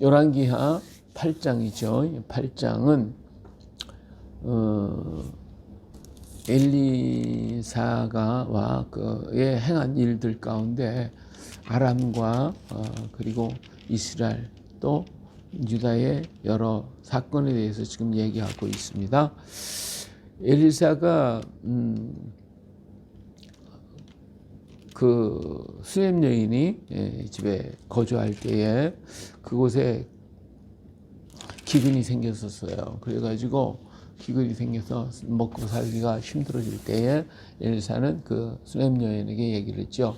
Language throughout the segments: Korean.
열왕기하 8장이죠. 8장은 엘리사가 그의 행한 일들 가운데 아람과 그리고 이스라엘 또 유다의 여러 사건에 대해서 지금 얘기하고 있습니다. 엘리사가 그 수냄 여인이 집에 거주할 때에 그곳에 기근이 생겼었어요. 그래가지고 기근이 생겨서 먹고 살기가 힘들어질 때에 엘리사는 그 수냄 여인에게 얘기를 했죠.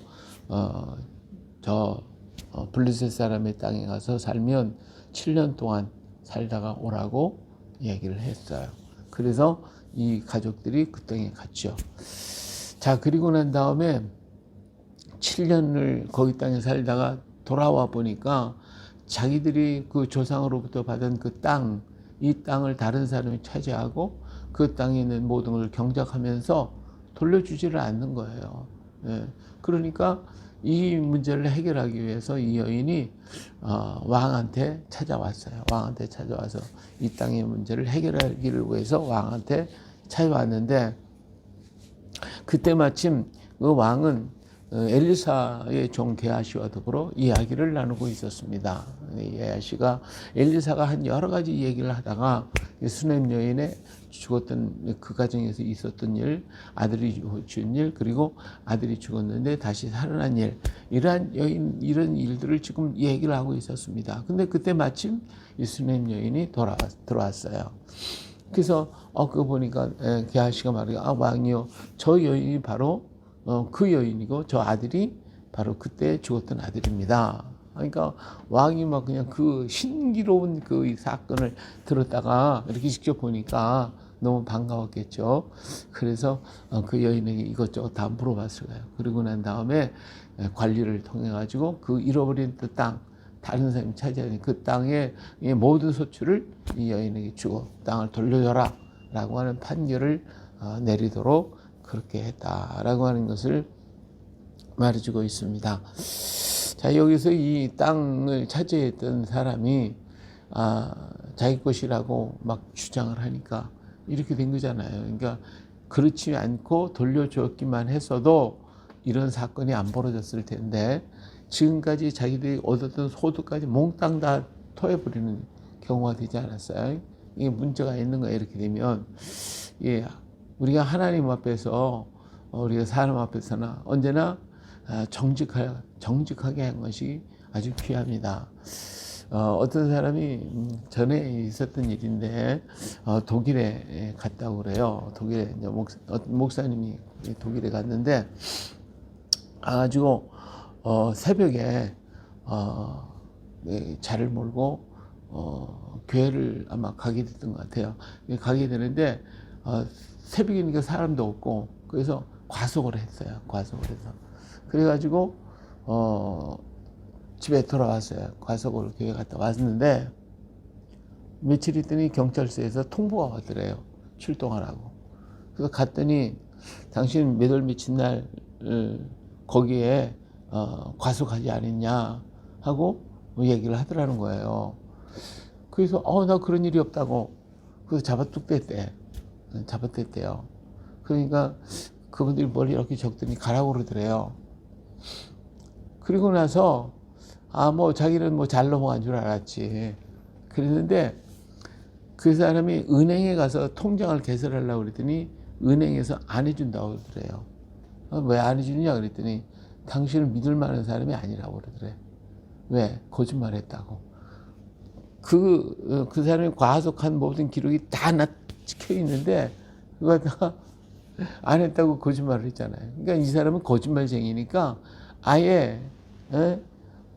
블레셋 사람의 땅에 가서 살면 7년 동안 살다가 오라고 얘기를 했어요. 그래서 이 가족들이 그 땅에 갔죠. 자, 그리고 난 다음에 7년을 거기 땅에 살다가 돌아와 보니까 자기들이 그 조상으로부터 받은 그 땅, 이 땅을 다른 사람이 차지하고 그 땅에 있는 모든 걸 경작하면서 돌려주지를 않는 거예요. 예. 그러니까 이 문제를 해결하기 위해서 이 여인이 왕한테 찾아왔어요. 왕한테 찾아와서 이 땅의 문제를 해결하기를 위해서 왕한테 찾아왔는데 그때 마침 그 왕은 엘리사의 종 게하시와 더불어 이야기를 나누고 있었습니다. 게하시가 엘리사가 한 여러 가지 얘기를 하다가 수냄 여인의 죽었던 그 가정에서 있었던 일, 아들이 죽은 일, 그리고 아들이 죽었는데 다시 살아난 일, 이런 일들을 지금 얘기를 하고 있었습니다. 근데 그때 마침 이 수냄 여인이 들어왔어요. 그래서 그거 보니까 게하시가 말해요. 왕이요, 저 여인이 바로 그 여인이고 저 아들이 바로 그때 죽었던 아들입니다. 그러니까 왕이 막 그냥 그 신기로운 그 사건을 들었다가 이렇게 직접 보니까 너무 반가웠겠죠. 그래서 그 여인에게 이것저것 다 물어봤을 거예요. 그러고 난 다음에 관리를 통해 가지고 그 잃어버린 그 땅, 다른 사람이 차지하는 그 땅의 모든 소출을 이 여인에게 주고 땅을 돌려줘라 라고 하는 판결을 내리도록 그렇게 했다라고 하는 것을 말해주고 있습니다. 자, 여기서 이 땅을 차지했던 사람이 자기 것이라고 막 주장을 하니까 이렇게 된 거잖아요. 그러니까 그렇지 않고 돌려줬기만 했어도 이런 사건이 안 벌어졌을 텐데 지금까지 자기들이 얻었던 소득까지 몽땅 다 토해버리는 경우가 되지 않았어요. 이게 문제가 있는 거예요. 이렇게 되면 우리가 하나님 앞에서 우리가 사람 앞에서나 언제나 정직하게 한 것이 아주 귀합니다. 어떤 사람이 전에 있었던 일인데 독일에 갔다고 그래요. 독일에 목사님이 독일에 갔는데 아주 새벽에 차를 몰고 교회를 아마 가게 됐던 것 같아요. 가게 되는데 새벽이니까 사람도 없고 그래서 과속을 했어요. 과속을 해서 그래가지고 집에 돌아왔어요. 과속을 교회 갔다 왔는데 며칠 있더니 경찰서에서 통보가 왔더래요. 출동하라고. 그래서 갔더니 당신 몇 월 며칠 날 거기에 과속하지 않았냐 하고 얘기를 하더라는 거예요. 그래서 나 그런 일이 없다고. 그래서 잡아댔대요. 그러니까 그분들이 뭘 이렇게 적더니 가라고 그러더래요. 그리고 나서 자기는 잘 넘어간 줄 알았지. 그랬는데 그 사람이 은행에 가서 통장을 개설하려고 그랬더니 은행에서 안 해준다고 그러더래요. 왜 안 해주느냐 그랬더니 당신을 믿을 만한 사람이 아니라고 그러더래. 왜? 거짓말 했다고. 그 사람이 과속한 모든 기록이 다 찍혀 있는데 그거 다 안 했다고 거짓말을 했잖아요. 그러니까 이 사람은 거짓말쟁이니까 아예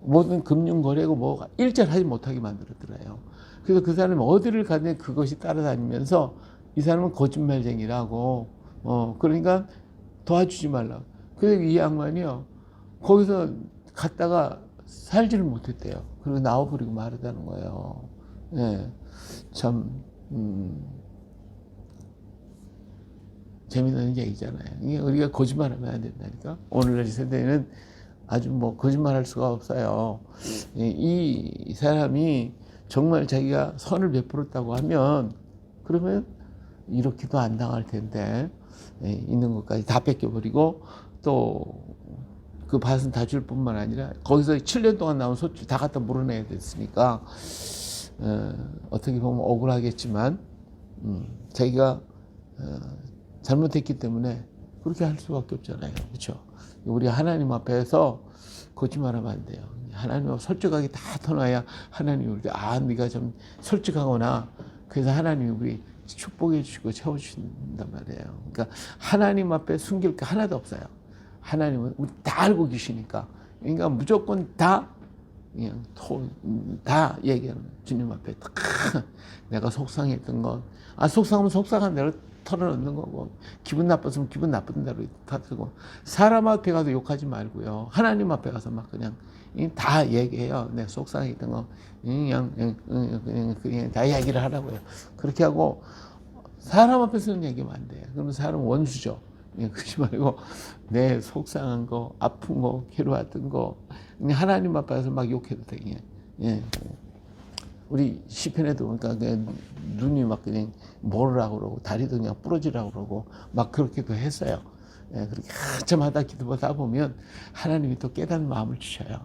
모든 금융거래고 뭐 일절하지 못하게 만들었더래요. 그래서 그 사람이 어디를 가든 그것이 따라다니면서 이 사람은 거짓말쟁이라고 그러니까 도와주지 말라고. 그래서 이 양반이요 거기서 갔다가 살지를 못했대요. 그리고 나와버리고 말하다는 거예요. 예, 참 재미있는 얘기잖아요. 이게 우리가 거짓말하면 안 된다니까. 오늘날 세대는 아주 뭐 거짓말할 수가 없어요. 이 사람이 정말 자기가 선을 베풀었다고 하면 그러면 이렇게도 안 당할 텐데 있는 것까지 다 뺏겨버리고 또 그 밭은 다 줄 뿐만 아니라 거기서 7년 동안 나온 소출 다 갖다 물어내야 됐으니까 어떻게 보면 억울하겠지만 자기가 잘못했기 때문에 그렇게 할 수밖에 없잖아요. 그렇죠? 우리 하나님 앞에서 거짓말하면 안 돼요. 하나님 앞에 솔직하게 다 터놔야 하나님이 우리 네가 좀 솔직하구나. 그래서 하나님이 우리 축복해 주시고 채워주신단 말이에요. 그러니까 하나님 앞에 숨길 게 하나도 없어요. 하나님은 우리 다 알고 계시니까. 그러니까 무조건 다 그냥 다 얘기하는 거예요. 주님 앞에 내가 속상했던 것, 속상하면 속상한 대로 털어놓는 거고, 기분 나빴으면 기분 나쁜 대로 터뜨리고, 사람 앞에 가서 욕하지 말고요. 하나님 앞에 가서 막 그냥 다 얘기해요. 내가 속상했던 거 그냥 다 얘기를 하라고요. 그렇게 하고 사람 앞에서는 얘기하면 안 돼요. 그러면 사람은 원수죠. 그러지 말고 내 속상한 거, 아픈 거, 괴로웠던 거 하나님 앞에서 막 욕해도 돼. 예. 우리 시편에도 그러니까 눈이 막 그냥 모르라고 그러고 다리도 그냥 부러지라고 그러고 막 그렇게도 했어요. 예, 그렇게 한참 하다 기도하다 보면 하나님이 또 깨닫는 마음을 주셔요.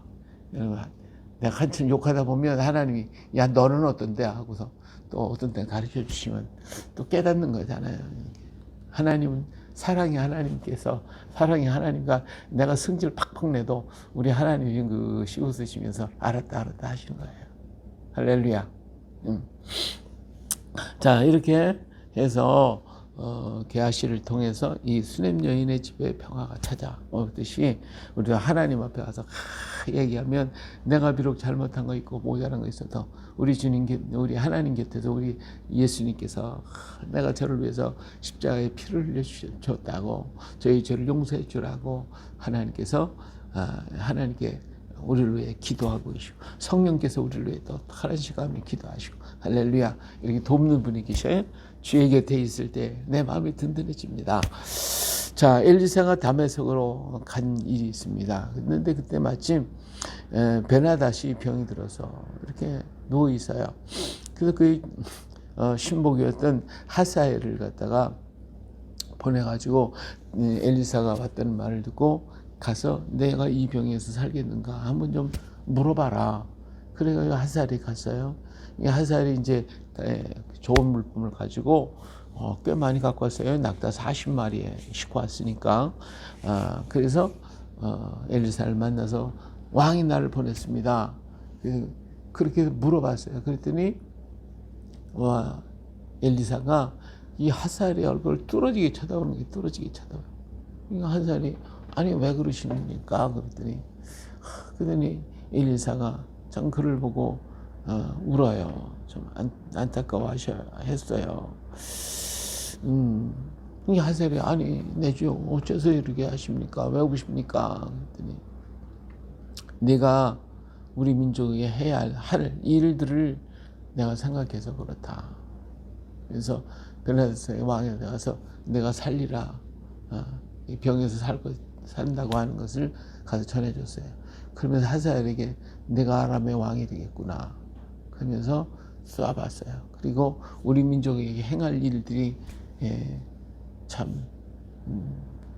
내가 한참 욕하다 보면 하나님이 야 너는 어떤데 하고서 또 어떤 때 가르쳐 주시면 또 깨닫는 거잖아요. 하나님은 사랑의 하나님께서 사랑의 하나님과 내가 성질 팍팍 내도 우리 하나님이 그 씌우시면서 알았다 하시는 거예요. 할렐루야. 자, 이렇게 해서 게하시를 통해서 이 수넴 여인의 집에 평화가 찾아오듯이 우리가 하나님 앞에 가서 얘기하면 내가 비록 잘못한 거 있고 모자란 거 있어도 우리 주님, 우리 하나님 곁에서 우리 예수님께서 내가 저를 위해서 십자가에 피를 흘려 주셨다고 저희 죄를 용서해 주라고 하나님께서 하나님께 우리를 위해 기도하고 계시고 성령께서 우리를 위해 또 다른 시간에 기도하시고 할렐루야 이렇게 돕는 분이 계셔요. 주의 곁에 있을 때 내 마음이 든든해집니다. 자, 엘리사가 다메섹으로 간 일이 있습니다. 그런데 그때 마침 베나닷이 병이 들어서 이렇게 누워 있어요. 그래서 그 신복이었던 하사엘을 갖다가 보내가지고 엘리사가 왔다는 말을 듣고 가서 내가 이 병에서 살겠는가 한번 좀 물어봐라. 그래가지고 하사엘이 갔어요. 하사엘이 이제 좋은 물품을 가지고 꽤 많이 갖고 왔어요. 낙타 40마리에 싣고 왔으니까. 그래서 엘리사를 만나서 왕이 나를 보냈습니다. 그렇게 물어봤어요. 그랬더니 엘리사가 이 하사엘의 얼굴을 뚫어지게 쳐다보는 게 뚫어지게 쳐다봐요. 그러니까 하사엘이 아니 왜 그러시는가 그러더니 엘리사가 참 그를 보고 울어요. 좀 안타까워했어요. 이 하사엘이 아니 내 주 어째서 이렇게 하십니까? 왜 우십니까? 그랬더니 네가 우리 민족에게 해야 할 일들을 내가 생각해서 그렇다. 그래서 베나닷의 왕에 가서 내가 살리라. 이 병에서 산다고 하는 것을 가서 전해줬어요. 그러면서 하사엘에게 내가 아람의 왕이 되겠구나. 그러면서 쏘아봤어요. 그리고 우리 민족에게 행할 일들이 참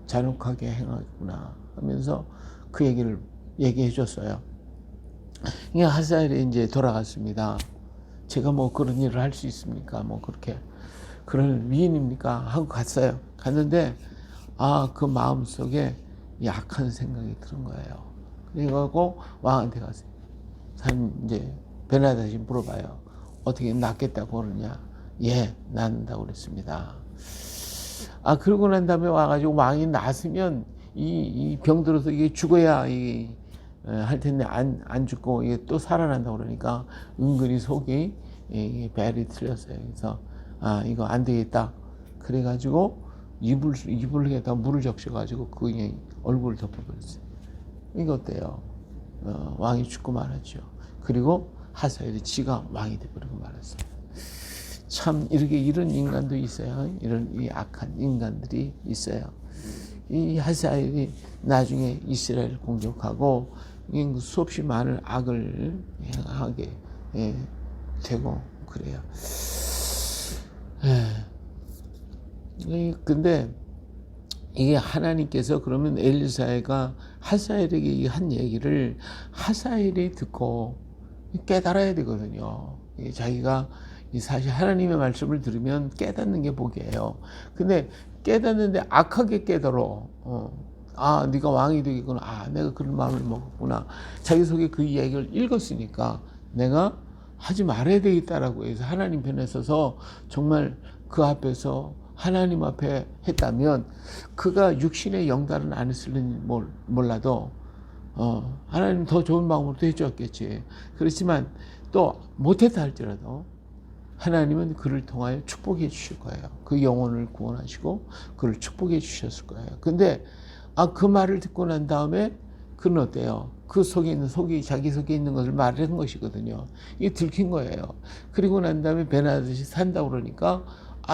잔혹하게 행하구나 하면서 그 얘기를 얘기해 줬어요. 하사엘이 이제 돌아갔습니다. 제가 뭐 그런 일을 할 수 있습니까? 뭐 그렇게 그런 위인입니까? 하고 갔어요. 갔는데 그 마음 속에 약한 생각이 드는 거예요. 그래가지고 왕한테 갔어요. 이제 베나닷이 물어봐요. 어떻게 낫겠다고 그러냐? 예, 낫는다고 그랬습니다. 그러고 난 다음에 와가지고 왕이 낫으면 이 병들어서 이게 죽어야 할 텐데 안 죽고 이게 또 살아난다고 그러니까 은근히 속이 벨이 틀렸어요. 그래서 이거 안 되겠다. 그래가지고 이불에다 물을 적셔가지고 그 얼굴을 덮어버렸어요. 이거 어때요? 왕이 죽고 말았죠. 그리고 하사엘이 지가 왕이 되버리고 말았어요. 참 이런 인간도 있어요. 이런 이 악한 인간들이 있어요. 이 하사엘이 나중에 이스라엘을 공격하고 수없이 많은 악을 행하게 되고 그래요. 근데 이게 하나님께서 그러면 엘리사가 하사엘에게 한 얘기를 하사엘이 듣고 깨달아야 되거든요. 자기가 사실 하나님의 말씀을 들으면 깨닫는 게 복이에요. 근데 깨닫는데 악하게 깨달어. 아, 네가 왕이 되겠구나. 아, 내가 그런 마음을 먹었구나. 자기 속에 그 이야기를 읽었으니까 내가 하지 말아야 되겠다라고 해서 하나님 편에 서서 정말 그 앞에서 하나님 앞에 했다면 그가 육신의 영달은 안 했을지 몰라도 하나님 더 좋은 방법으로 해주었겠지. 그렇지만 또 못했다 할지라도 하나님은 그를 통하여 축복해 주실 거예요. 그 영혼을 구원하시고 그를 축복해 주셨을 거예요. 근데 그 말을 듣고 난 다음에 그는 어때요? 그 속에 있는 자기 속에 있는 것을 말을 한 것이거든요. 이게 들킨 거예요. 그리고 난 다음에 배나듯이 산다고 그러니까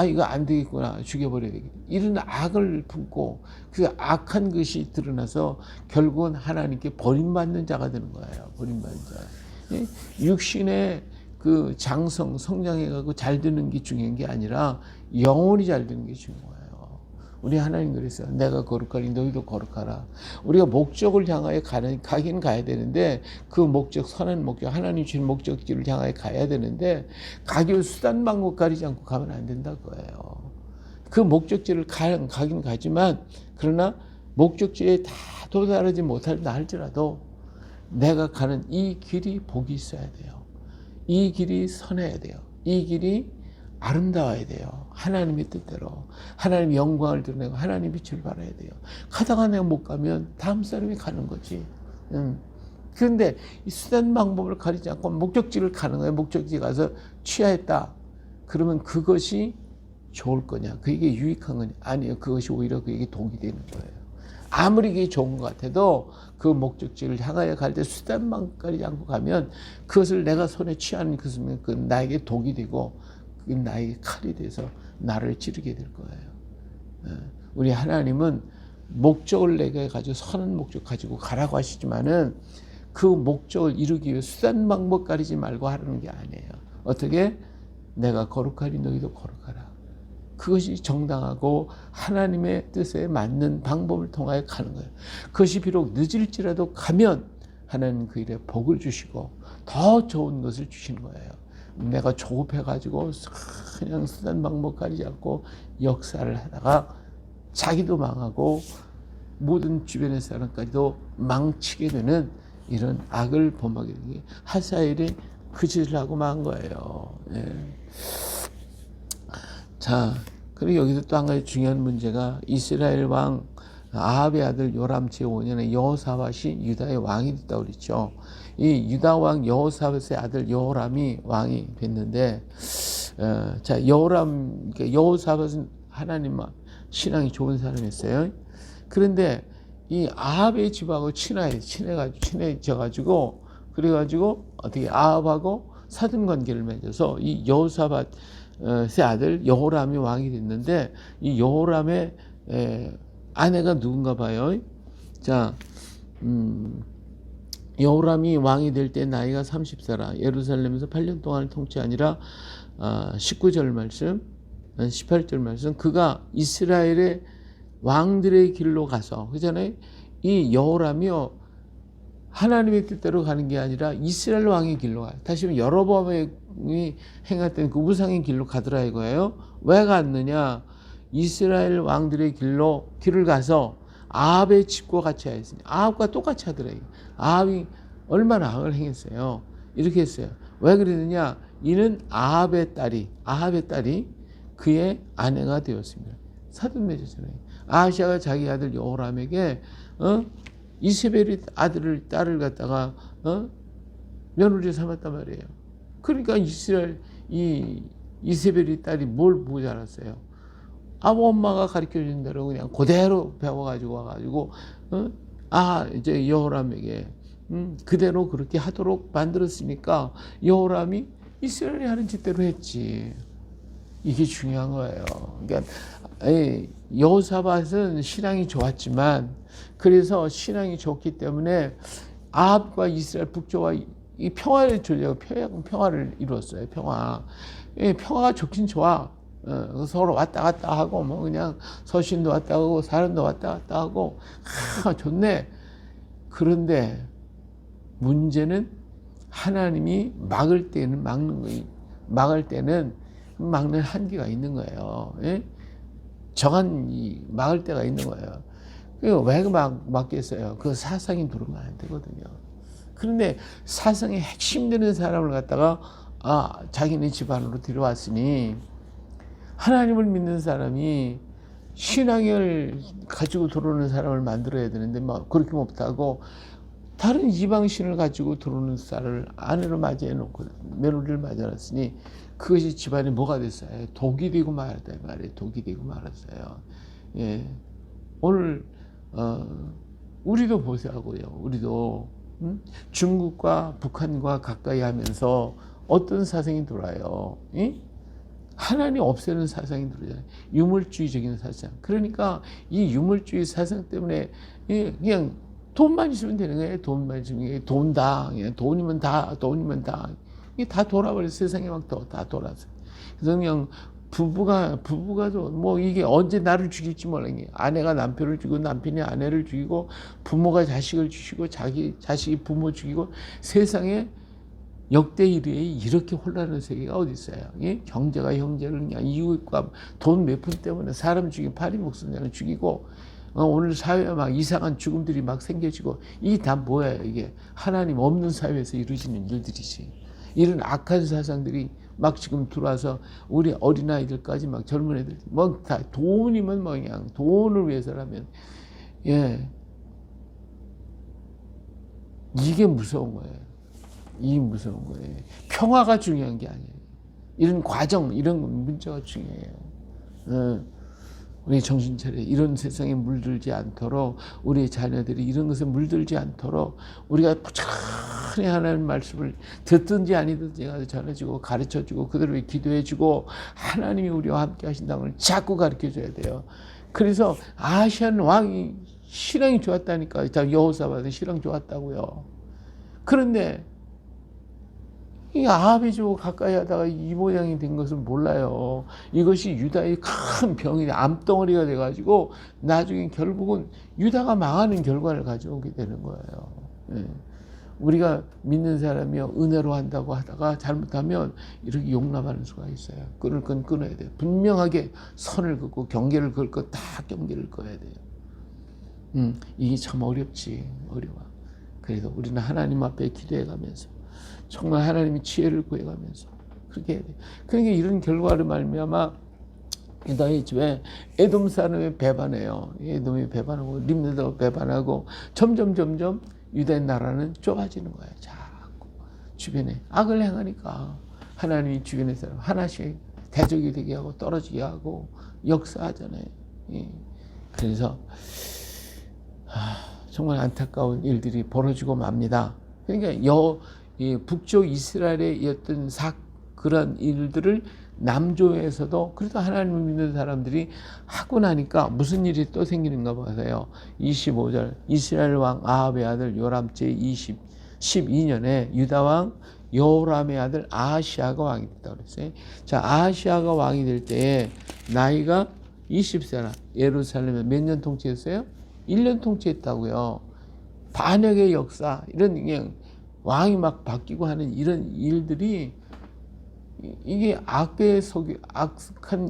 이거 안 되겠구나. 죽여버려야 되겠다. 이런 악을 품고 그 악한 것이 드러나서 결국은 하나님께 버림받는 자가 되는 거예요. 버림받는 자. 육신의 그 장성, 성장해가고 잘 되는 게 중요한 게 아니라 영혼이 잘 되는 게 중요한 거예요. 우리 하나님 그랬어요. 내가 거룩하니 너희도 거룩하라. 우리가 목적을 향하여 가긴 가야 되는데 그 목적, 선한 목적, 하나님 주신 목적지를 향하여 가야 되는데 가기 수단 방법 가리지 않고 가면 안 된다 거예요. 그 목적지를 가긴 가지만 그러나 목적지에 다 도달하지 못한다 할지라도 내가 가는 이 길이 복이 있어야 돼요. 이 길이 선해야 돼요. 이 길이 아름다워야 돼요. 하나님의 뜻대로. 하나님의 영광을 드러내고 하나님의 빛을 발해야 돼요. 가다가 내가 못 가면 다음 사람이 가는 거지. 그런데 이 수단 방법을 가리지 않고 목적지를 가는 거예요. 목적지 가서 취하했다. 그러면 그것이 좋을 거냐? 그게 유익한 거냐? 아니에요. 그것이 오히려 그에게 독이 되는 거예요. 아무리 그게 좋은 것 같아도 그 목적지를 향하여 갈 때 수단만 가리지 않고 가면 그것을 내가 손에 취하는 그 순간 그 나에게 독이 되고 그 나에게 칼이 돼서 나를 찌르게 될 거예요. 우리 하나님은 목적을 내게 가지고 선한 목적 가지고 가라고 하시지만은 그 목적을 이루기 위해 수단 방법 가리지 말고 하라는 게 아니에요. 어떻게? 내가 거룩하니 너희도 거룩하라. 그것이 정당하고 하나님의 뜻에 맞는 방법을 통하여 가는 거예요. 그것이 비록 늦을지라도 가면 하나님 그 일에 복을 주시고 더 좋은 것을 주시는 거예요. 내가 조급해가지고 그냥 수단 방법 가리지 않고 역사를 하다가 자기도 망하고 모든 주변의 사람까지도 망치게 되는 이런 악을 범하게 되는 게 하사엘이 그 짓을 하고 만 거예요. 자, 그리고 여기서 또 한 가지 중요한 문제가 이스라엘 왕 아합의 아들 요람 제5년에 여호사밧이 유다의 왕이 됐다고 그랬죠. 이 유다 왕 여호사밧의 아들 여호람이 왕이 됐는데, 자, 여호사밧은 하나님 신앙이 좋은 사람이었어요. 그런데 이 아합의 집하고 친해져가지고, 그래가지고 어떻게 아합하고 사돈 관계를 맺어서 이 여호사밧의 아들 여호람이 왕이 됐는데, 이 여호람의 아내가 누군가 봐요. 자, 여호람이 왕이 될 때 나이가 30세라 예루살렘에서 8년 동안을 통치하니라. 19절 말씀, 18절 말씀. 그가 이스라엘의 왕들의 길로 가서, 그잖아요. 이 여호람이요, 하나님의 뜻대로 가는 게 아니라 이스라엘 왕의 길로 가요. 다시 말하면 여로보암이 행했던 그 우상의 길로 가더라 이거예요. 왜 갔느냐? 이스라엘 왕들의 길을 가서 아합의 집과 같이 하였으니, 아합과 똑같이 하더래요. 아합이 얼마나 악을 행했어요. 이렇게 했어요. 왜 그러느냐? 이는 아합의 딸이 그의 아내가 되었습니다. 사돈 맺었잖아요. 아하시아가 자기 아들 여호람에게 이세벨이 딸을 갖다가 며느리 삼았단 말이에요. 그러니까 이세벨이 딸이 뭘 보고 자랐어요? 엄마가 가르쳐 준 대로 그냥 그대로 배워가지고 와가지고 이제 여호람에게 그대로 그렇게 하도록 만들었으니까 여호람이 이스라엘이 하는 짓대로 했지. 이게 중요한 거예요. 그러니까 여호사밧은 신앙이 좋았지만 그래서 신앙이 좋기 때문에 아합과 이스라엘 북쪽과 이 평화를 주려고 평화를 이루었어요. 평화가 좋긴 좋아. 서로 왔다 갔다 하고 뭐 그냥 서신도 왔다 가고 사람도 왔다 갔다 하고 좋네. 그런데 문제는 하나님이 막을 때는 막는 거예요. 막을 때는 막는 한계가 있는 거예요. 예? 정한 막을 때가 있는 거예요. 왜 막겠어요? 그 사상이 들어오면 안 되거든요. 그런데 사상의 핵심 되는 사람을 갖다가 자기네 집안으로 들여왔으니 하나님을 믿는 사람이 신앙을 가지고 들어오는 사람을 만들어야 되는데 그렇게 못하고 다른 이방신을 가지고 들어오는 쌀을 아내로 맞이해 놓고 며느리를 맞이해놨으니 그것이 집안에 뭐가 됐어요? 독이 되고 말았다 말이에요. 독이 되고 말았어요. 예. 오늘 우리도 보세요고요. 우리도 중국과 북한과 가까이 하면서 어떤 사상이 들어와요? 하나님 없애는 사상이 들어와요. 유물주의적인 사상. 그러니까 이 유물주의 사상 때문에 그냥 돈만 있으면 되는 거예요. 돈만 있으면 돈다. 돈이면 다. 이게 다 돌아버려. 세상에 막 다 돌아서. 그래서 그냥 부부가도 뭐 이게 언제 나를 죽일지 몰라. 아내가 남편을 죽이고 남편이 아내를 죽이고 부모가 자식을 죽이고 자식이 부모 죽이고 세상에 역대 이래 이렇게 혼란한 세계가 어디 있어요? 예? 경제가 형제를 그냥 이웃과 돈 몇 푼 때문에 사람 죽이고 파리 목숨자를 죽이고 오늘 사회에 막 이상한 죽음들이 막 생겨지고 이게 다 뭐예요? 이게 하나님 없는 사회에서 이루어지는 일들이지. 이런 악한 사상들이 막 지금 들어와서 우리 어린아이들까지 막 젊은 애들 뭐 다 돈이면 뭐 그냥 돈을 위해서라면 이게 무서운 거예요. 이 무서운 거예요. 평화가 중요한 게 아니에요. 이런 과정, 이런 문제가 중요해요. 우리 정신 차려. 이런 세상에 물들지 않도록 우리 자녀들이 이런 것에 물들지 않도록 우리가 부지런히 하나님 말씀을 듣든지 아니든지 전해주고 가르쳐주고 그들을 위해 기도해주고 하나님이 우리와 함께 하신다는 걸 자꾸 가르쳐줘야 돼요. 그래서 아시안 왕이 신앙이 좋았다니까. 여호사밧은 신앙 좋았다고요. 그런데 이 아합이 주고 가까이 하다가 이 모양이 된 것을 몰라요. 이것이 유다의 큰 병이 암덩어리가 돼가지고 나중에 결국은 유다가 망하는 결과를 가져오게 되는 거예요. 예. 우리가 믿는 사람이요 은혜로 한다고 하다가 잘못하면 이렇게 용납하는 수가 있어요. 끊을 건 끊어야 돼요. 분명하게 선을 긋고 경계를 걸 거 다 경계를 꺼야 돼요. 이게 참 어렵지. 어려워. 그래도 우리는 하나님 앞에 기도해가면서 정말 하나님의 지혜를 구해가면서 그렇게 해야 돼요. 그러니까 이런 결과를 말미암아 유다의 집에 에돔 사람이 배반해요. 에돔이 배반하고 림느도 배반하고 점점 유다의 나라는 좁아지는 거예요. 자꾸 주변에 악을 행하니까 하나님이 주변의 사람 하나씩 대적이 되게 하고 떨어지게 하고 역사하잖아요. 그래서 정말 안타까운 일들이 벌어지고 맙니다. 그러니까 북쪽 이스라엘의 어떤 그런 일들을 남조에서도 그래도 하나님을 믿는 사람들이 하고 나니까 무슨 일이 또 생기는가 보세요. 25절 이스라엘 왕 아합의 아들 요람 제 12년에 유다 왕 요람의 아들 아하시아가 왕이 됐다고 그랬어요. 자, 아하시아가 왕이 될 때에 나이가 20세나 예루살렘에 몇 년 통치했어요? 1년 통치했다고요. 반역의 역사 이런 그냥 왕이 막 바뀌고 하는 이런 일들이 이게 악한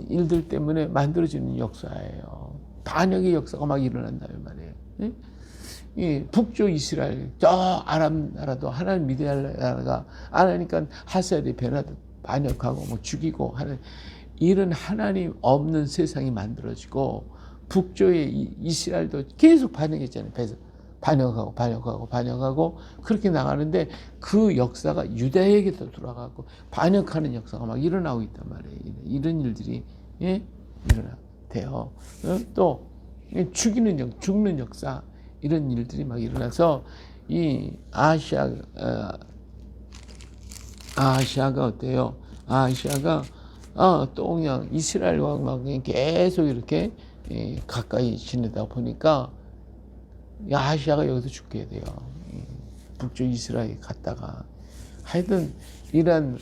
일들 때문에 만들어지는 역사예요. 반역의 역사가 막 일어난다는 말이에요. 이 북쪽 이스라엘, 저 아람 나라도 하나님 믿어야 할 나라가 안 하니까 하셀이 변하듯 반역하고 뭐 죽이고 하는 이런 하나님 없는 세상이 만들어지고 북쪽의 이스라엘도 계속 반역했잖아요. 반역하고 그렇게 나가는데 그 역사가 유다에게도 돌아가고 반역하는 역사가 막 일어나고 있단 말이에요. 이런 일들이 일어나요. 또 죽는 역사 이런 일들이 막 일어나서 이 아시아가 어때요? 아시아가 또 그냥 이스라엘과 막 계속 이렇게 가까이 지내다 보니까 야시아가 여기서 죽게 돼요. 북쪽 이스라엘 갔다가 하여튼 이런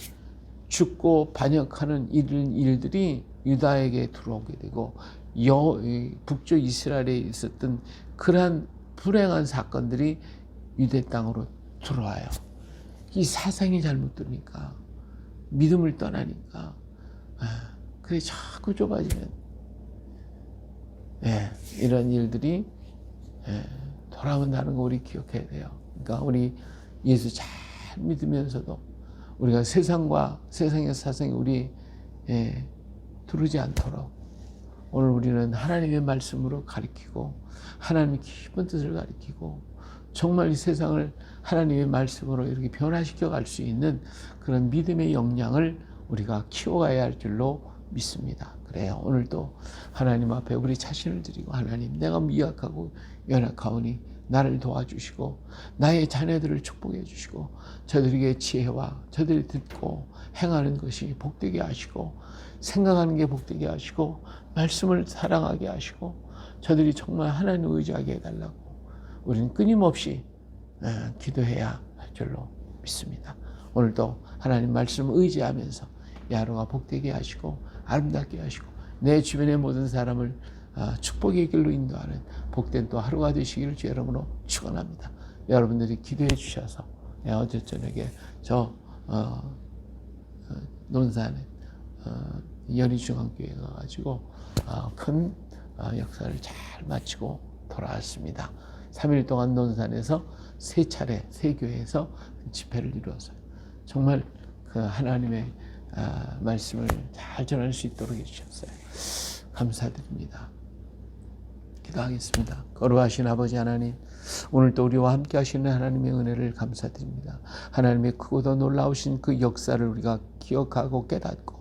죽고 반역하는 일들이 유다에게 들어오게 되고 북쪽 이스라엘에 있었던 그러한 불행한 사건들이 유대 땅으로 들어와요. 이 사상이 잘못되니까 믿음을 떠나니까 그게 자꾸 좁아지면 이런 일들이 돌아온다는 거 우리 기억해야 돼요. 그러니까 우리 예수 잘 믿으면서도 우리가 세상의 사상이 우리 두르지 않도록 오늘 우리는 하나님의 말씀으로 가리키고 하나님의 깊은 뜻을 가리키고 정말 이 세상을 하나님의 말씀으로 이렇게 변화시켜 갈 수 있는 그런 믿음의 역량을 우리가 키워가야 할 줄로 믿습니다. 그래요. 오늘도 하나님 앞에 우리 자신을 드리고 하나님 내가 미약하고 연약하오니 나를 도와주시고 나의 자녀들을 축복해 주시고 저들에게 지혜와 저들이 듣고 행하는 것이 복되게 하시고 생각하는 게 복되게 하시고 말씀을 사랑하게 하시고 저들이 정말 하나님을 의지하게 해달라고 우리는 끊임없이 기도해야 할 줄로 믿습니다. 오늘도 하나님 말씀을 의지하면서 이 하루가 복되게 하시고 아름답게 하시고 내 주변의 모든 사람을 축복의 길로 인도하는 복된 또 하루가 되시기를 주의 이름으로 축원합니다. 여러분들이 기도해 주셔서 어제 저녁에 저 논산에 연희중앙교회 가가지고 큰 역사를 잘 마치고 돌아왔습니다. 3일 동안 논산에서 3차례 세 교회에서 집회를 이루었어요. 정말 그 하나님의 말씀을 잘 전할 수 있도록 해주셨어요. 감사드립니다. 기도하겠습니다. 거룩하신 아버지 하나님, 오늘도 우리와 함께 하시는 하나님의 은혜를 감사드립니다. 하나님의 크고도 놀라우신 그 역사를 우리가 기억하고 깨닫고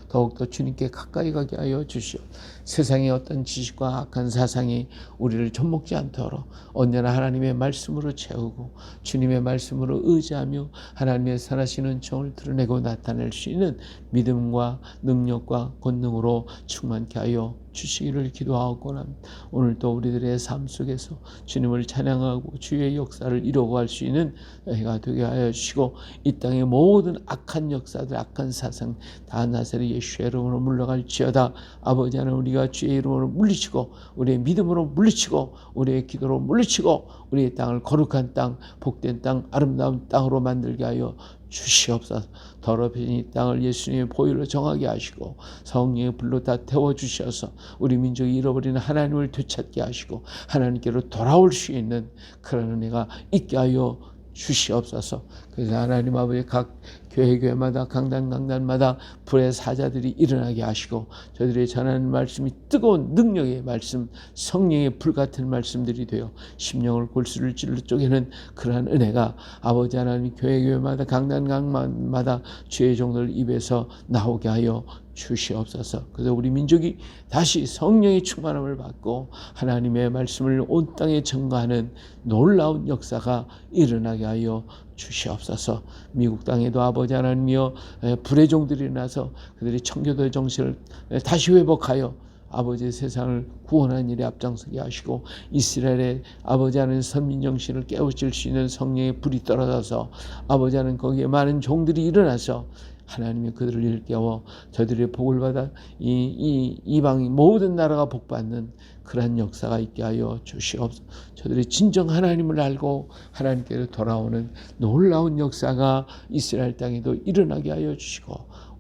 더욱더 주님께 가까이 가게 하여 주시오. 세상의 어떤 지식과 악한 사상이 우리를 접목지 않도록 언제나 하나님의 말씀으로 채우고 주님의 말씀으로 의지하며 하나님의 선하신 은총을 드러내고 나타낼 수 있는 믿음과 능력과 권능으로 충만케 하여 주시기를 기도하옵고나 오늘도 우리들의 삶 속에서 주님을 찬양하고 주의 역사를 이루어갈 수 있는 해가 되게 하여 주시고 이 땅의 모든 악한 역사들 악한 사상 다 나사렛 예수의 이름으로 물러갈지어다. 아버지 하나님 우리가 주의 이름으로 물리치고 우리의 믿음으로 물리치고 우리의 기도로 물리치고 우리의 땅을 거룩한 땅 복된 땅 아름다운 땅으로 만들게 하여 주시옵소서. 더럽혀진 이 땅을 예수님의 보혈로 정하게 하시고 성령의 불로 다 태워주셔서 우리 민족이 잃어버리는 하나님을 되찾게 하시고 하나님께로 돌아올 수 있는 그런 은혜가 있게 하여 주시옵소서. 그래서 하나님 아버지 각 교회마다 강단마다 불의 사자들이 일어나게 하시고 저들의 전하는 말씀이 뜨거운 능력의 말씀 성령의 불 같은 말씀들이 되어 심령을 골수를 찔러 쪼개는 그러한 은혜가 아버지 하나님 교회마다 강단마다 주의 종들 입에서 나오게 하여 주시옵소서. 그래서 우리 민족이 다시 성령의 충만함을 받고 하나님의 말씀을 온 땅에 전가하는 놀라운 역사가 일어나게 하여 주시옵소서. 미국 땅에도 아버지 하나님이여 불의 종들이 일어나서 그들이 청교도의 정신을 다시 회복하여 아버지의 세상을 구원하는 일에 앞장서게 하시고 이스라엘의 아버지 하나님 선민 정신을 깨우칠 수 있는 성령의 불이 떨어져서 아버지 하나님 거기에 많은 종들이 일어나서 하나님이 그들을 일깨워 저들의 복을 받아 이방 모든 나라가 복받는 그러한 역사가 있게 하여 주시옵소서. 저들이 진정 하나님을 알고 하나님께로 돌아오는 놀라운 역사가 이스라엘 땅에도 일어나게 하여 주시고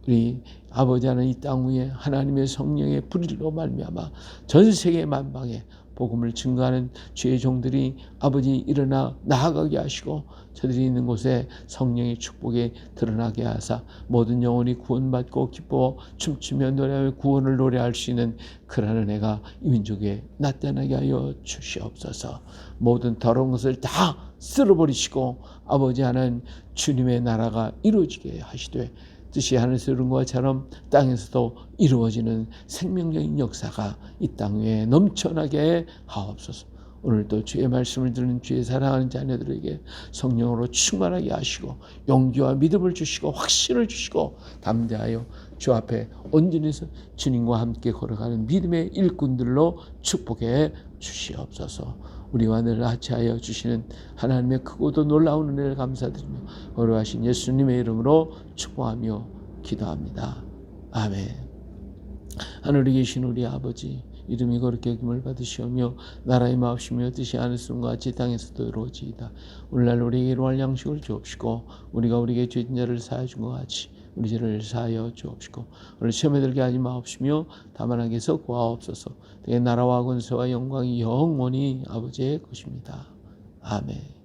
우리 아버지 하나님 이 땅 위에 하나님의 성령의 불일로 말미암아 전 세계 만방에 복음을 증거하는 주의 종들이 아버지 일어나 나아가게 하시고 저들이 있는 곳에 성령의 축복이 드러나게 하사 모든 영혼이 구원받고 기뻐 춤추며 노래하며 구원을 노래할 수 있는 그런 은혜가 이 민족에 나타나게 하여 주시옵소서. 모든 더러운 것을 다 쓸어버리시고 아버지 하나님 주님의 나라가 이루어지게 하시되 뜻이 하늘에서 이룬 것처럼 땅에서도 이루어지는 생명적인 역사가 이 땅 위에 넘쳐나게 하옵소서. 오늘도 주의 말씀을 듣는 주의 사랑하는 자녀들에게 성령으로 충만하게 하시고 용기와 믿음을 주시고 확신을 주시고 담대하여 주 앞에 온전히 주님과 함께 걸어가는 믿음의 일꾼들로 축복해 주시옵소서. 우리와 늘 같이하여 주시는 하나님의 크고도 놀라운 은혜를 감사드리며 거룩하신 예수님의 이름으로 축복하며 기도합니다. 아멘. 하늘에 계신 우리 아버지, 이름이 거룩히 여김을 받으시오며 나라의 마옵시며 뜻이 하늘과 같이 땅에서도 이루어지이다. 오늘날 우리에게 일용할 양식을 주옵시고 우리가 우리에게 죄진 자를 사하여 준 것 같이 우리 죄를 사하여 주옵시고 오늘 시험에 들게 하지 마옵시며 다만 악에서 구하옵소서. 내 나라와 권세와 영광이 영원히 아버지의 것입니다. 아멘.